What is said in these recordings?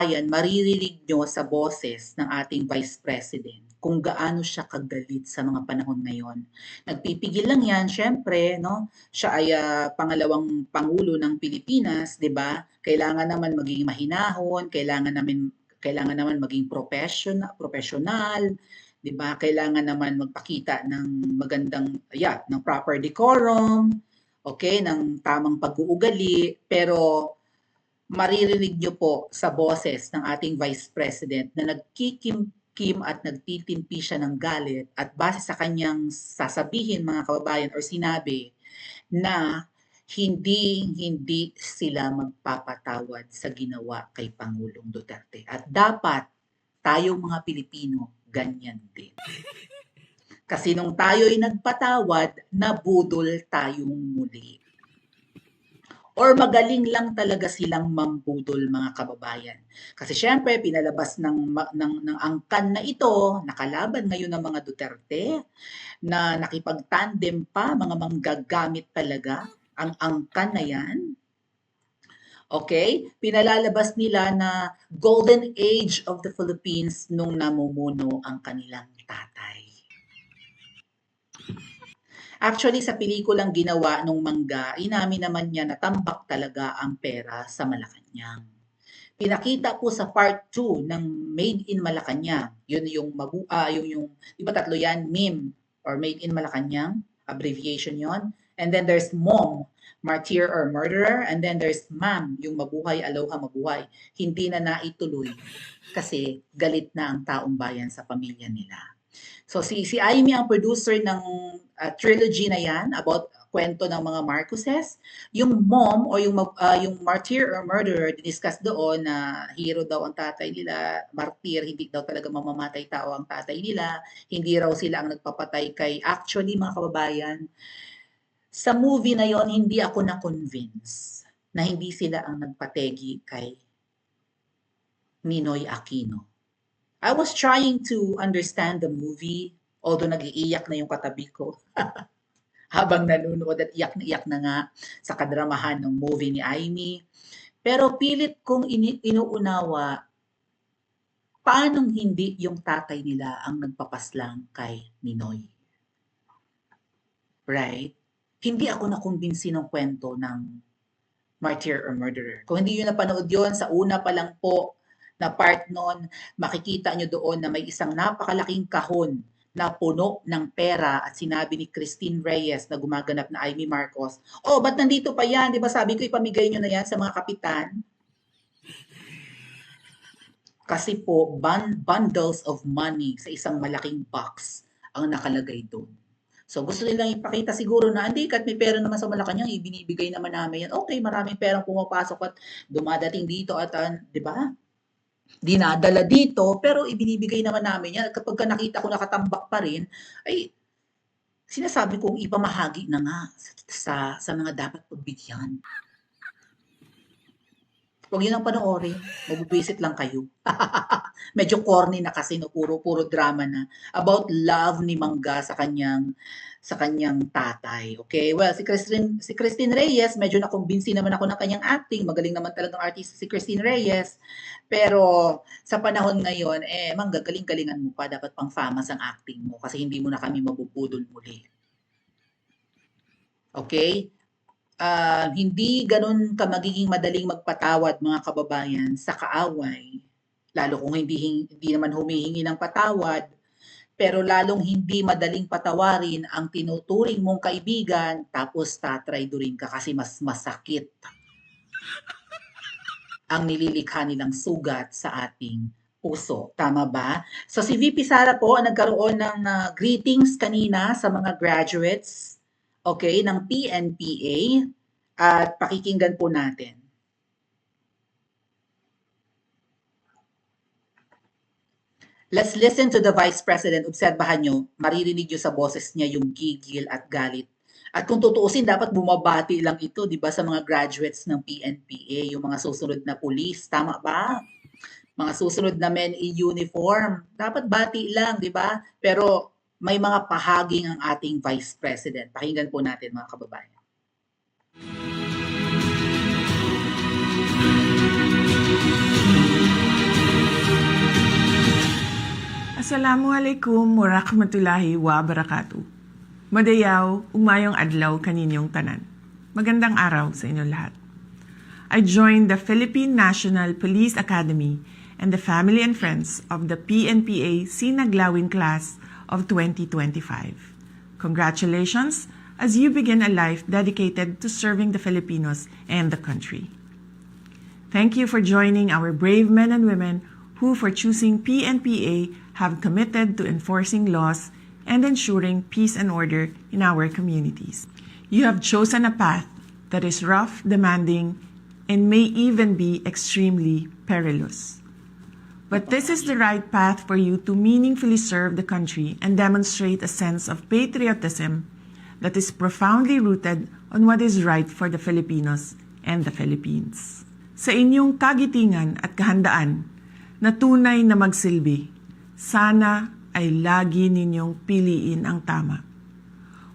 Ayan, maririnig nyo sa boses ng ating Vice President kung gaano siya kagalit sa mga panahon ngayon. Nagpipigil lang yan, syempre, no? Siya ay pangalawang Pangulo ng Pilipinas, di ba? Kailangan naman maging mahinahon, kailangan naman maging professional, di ba? Kailangan naman magpakita ng ng proper decorum, okay, ng tamang pag-uugali, pero maririnig niyo po sa boses ng ating Vice President na nagkikimkim at nagtitimpi siya ng galit at base sa kanyang sasabihin mga kababayan or sinabi na hindi sila magpapatawad sa ginawa kay Pangulong Duterte. At dapat tayong mga Pilipino ganyan din. Kasi nung tayo'y nagpatawad, nabudol tayong muli. Or magaling lang talaga silang mambudol mga kababayan. Kasi syempre pinalabas ng angkan na ito, nakalaban ngayon ng mga Duterte, na nakipag-tandem pa, mga manggagamit talaga, ang angkan na yan. Okay? Pinalalabas nila na golden age of the Philippines nung namumuno ang kanilang tatay. Actually, sa pelikulang ginawa nung Mangga, inamin naman niya na tambak talaga ang pera sa Malacanang. Pinakita po sa part 2 ng Made in Malacanang. Yun yung di ba tatlo yan? MIM or Made in Malacanang, abbreviation yon. And then there's MOM, Martyr or Murderer. And then there's MAM, yung Mabuhay, Aloha, Mabuhay. Hindi na naituloy kasi galit na ang taong bayan sa pamilya nila. So si Amy ang producer ng trilogy na yan about kwento ng mga Marcoses. Yung mom o yung martyr or murderer, diniscuss doon na hero daw ang tatay nila, martyr, hindi daw talaga mamamatay tao ang tatay nila, hindi raw sila ang nagpapatay kay, actually mga kababayan, sa movie na yon hindi ako na-convince na hindi sila ang nagpategi kay Ninoy Aquino. I was trying to understand the movie, although nag-iiyak na yung katabi ko habang nanonood at iyak na nga sa kadramahan ng movie ni Amy. Pero pilit kong inuunawa paanong hindi yung tatay nila ang nagpapaslang kay Ninoy. Right? Hindi ako nakumbinsi ng kwento ng Martyr or Murderer. Kung hindi nyo napanood yon, sa una pa lang po na part nun, makikita nyo doon na may isang napakalaking kahon na puno ng pera at sinabi ni Christine Reyes na gumaganap na Amy Marcos, oh, ba't nandito pa yan? Di ba sabi ko ipamigay nyo na yan sa mga kapitan? Kasi po, bundles of money sa isang malaking box ang nakalagay doon. So gusto nilang ipakita siguro na hindi, kahit may pera naman sa Malacanang, ibinibigay naman namin yan. Okay, maraming perang pumapasok at dumadating dito at, di ba? Dinadala dito, pero ibinibigay naman namin yan. At kapag nakita ko nakatambak pa rin, ay sinasabi kong ipamahagi na nga sa mga dapat pagbigyan. Huwag yun ang panoorin. Mabubisit lang kayo. Medyo corny na kasi, no? Puro drama na. About love ni Mangga sa kanyang tatay. Okay? Well, si Christine Reyes, medyo nakumbinsi naman ako ng kanyang acting. Magaling naman talagang artist si Christine Reyes. Pero sa panahon ngayon, Mangga, galing-galingan mo pa. Dapat pang famous ang acting mo kasi hindi mo na kami mabubudol muli. Okay? Hindi ganun ka magiging madaling magpatawad mga kababayan sa kaaway, lalo kung hindi naman humihingi ng patawad, pero lalong hindi madaling patawarin ang tinuturing mong kaibigan tapos tatraydurin ka kasi mas masakit ang nililikha nilang sugat sa ating puso. Tama ba? So si VP Sara po ang nagkaroon ng greetings kanina sa mga graduates, okay, ng PNPA. At pakikinggan po natin. Let's listen to the Vice President. Obserbahan nyo, maririnig nyo sa boses niya yung gigil at galit. At kung tutuusin, dapat bumabati lang ito, di ba, sa mga graduates ng PNPA, yung mga susunod na pulis. Tama ba? Mga susunod na men in uniform. Dapat bati lang, di ba? Pero may mga pahaging ang ating Vice President. Pakinggan po natin mga kababayan. Assalamualaikum warahmatullahi wabarakatuh. Madayaw, umayong adlaw kaninyong tanan. Magandang araw sa inyo lahat. I joined the Philippine National Police Academy and the family and friends of the PNPA Sinaglawin class of 2025. Congratulations as you begin a life dedicated to serving the Filipinos and the country. Thank you for joining our brave men and women who, for choosing PNPA, have committed to enforcing laws and ensuring peace and order in our communities. You have chosen a path that is rough, demanding, and may even be extremely perilous. But this is the right path for you to meaningfully serve the country and demonstrate a sense of patriotism that is profoundly rooted on what is right for the Filipinos and the Philippines. Sa inyong kagitingan at kahandaan na tunay na magsilbi, sana ay lagi ninyong piliin ang tama.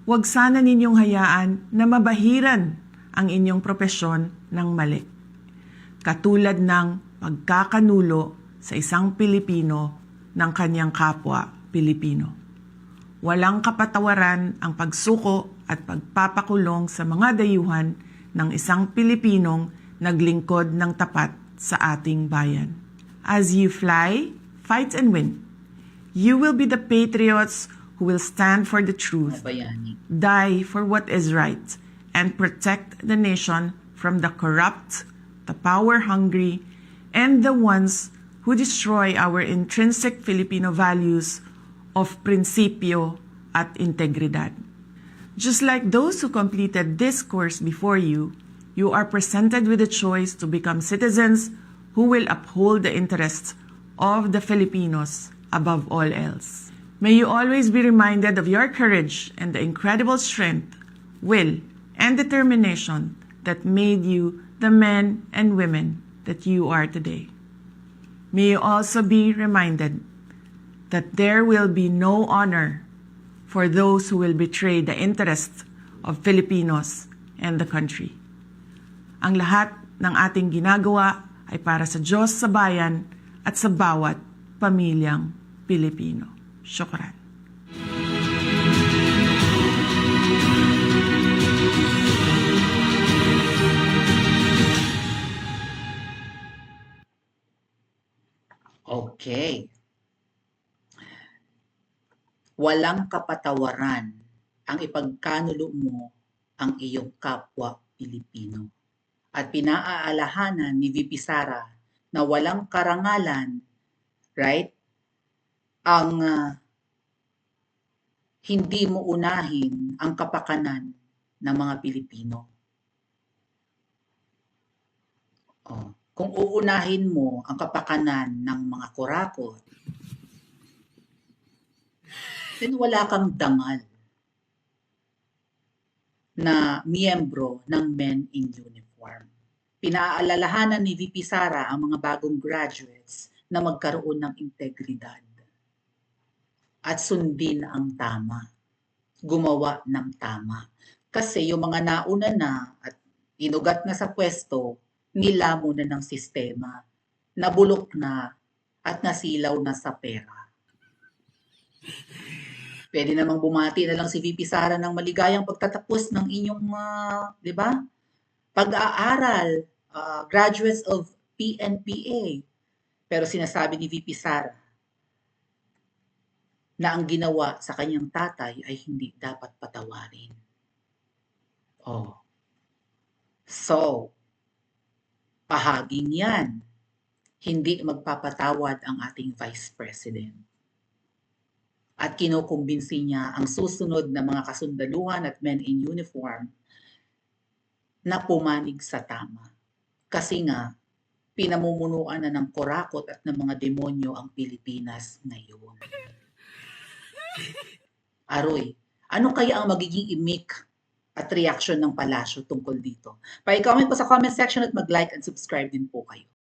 Huwag sana ninyong hayaan na mabahiran ang inyong propesyon ng mali. Katulad ng pagkakanulo sa isang Pilipino ng kanyang kapwa Pilipino. Walang kapatawaran ang pagsuko at pagpapakulong sa mga dayuhan ng isang Pilipinong naglingkod ng tapat sa ating bayan. As you fly, fight and win, you will be the patriots who will stand for the truth, die for what is right, and protect the nation from the corrupt, the power-hungry, and the ones who destroy our intrinsic Filipino values of prinsipyo at integridad. Just like those who completed this course before you, you are presented with a choice to become citizens who will uphold the interests of the Filipinos above all else. May you always be reminded of your courage and the incredible strength, will, and determination that made you the men and women that you are today. May you also be reminded that there will be no honor for those who will betray the interests of Filipinos and the country. Ang lahat ng ating ginagawa ay para sa Diyos, sa bayan, at sa bawat pamilyang Pilipino. Syukran. Okay. Walang kapatawaran ang ipagkanulo mo ang iyong kapwa Pilipino. At pinaaalahanan ni VP Sara na walang karangalan, right? Ang hindi mo unahin ang kapakanan ng mga Pilipino. Kung uunahin mo ang kapakanan ng mga kurakot, then wala kang dangal na miyembro ng Men in Uniform. Pinaalalahanan ni VP Sara ang mga bagong graduates na magkaroon ng integridad at sundin ang tama, gumawa ng tama. Kasi yung mga nauna na at inugat na sa pwesto, nilamo na ng sistema, nabulok na at nasilaw na sa pera. Pwede namang bumati na lang si VP Sara ng maligayang pagtatapos ng inyong, di ba? Pag-aaral, graduates of PNPA. Pero sinasabi ni VP Sara na ang ginawa sa kanyang tatay ay hindi dapat patawarin. So, pahaging yan. Hindi magpapatawad ang ating Vice President. At kinukumbinsi niya ang susunod na mga kasundaluhan at men in uniform na pumanig sa tama. Kasi nga, pinamumunuan na ng kurakot at ng mga demonyo ang Pilipinas ngayon. Aroy, ano kaya ang magiging imik at reaction ng palasyo tungkol dito? Pa-comment po sa comment section at mag-like and subscribe din po kayo.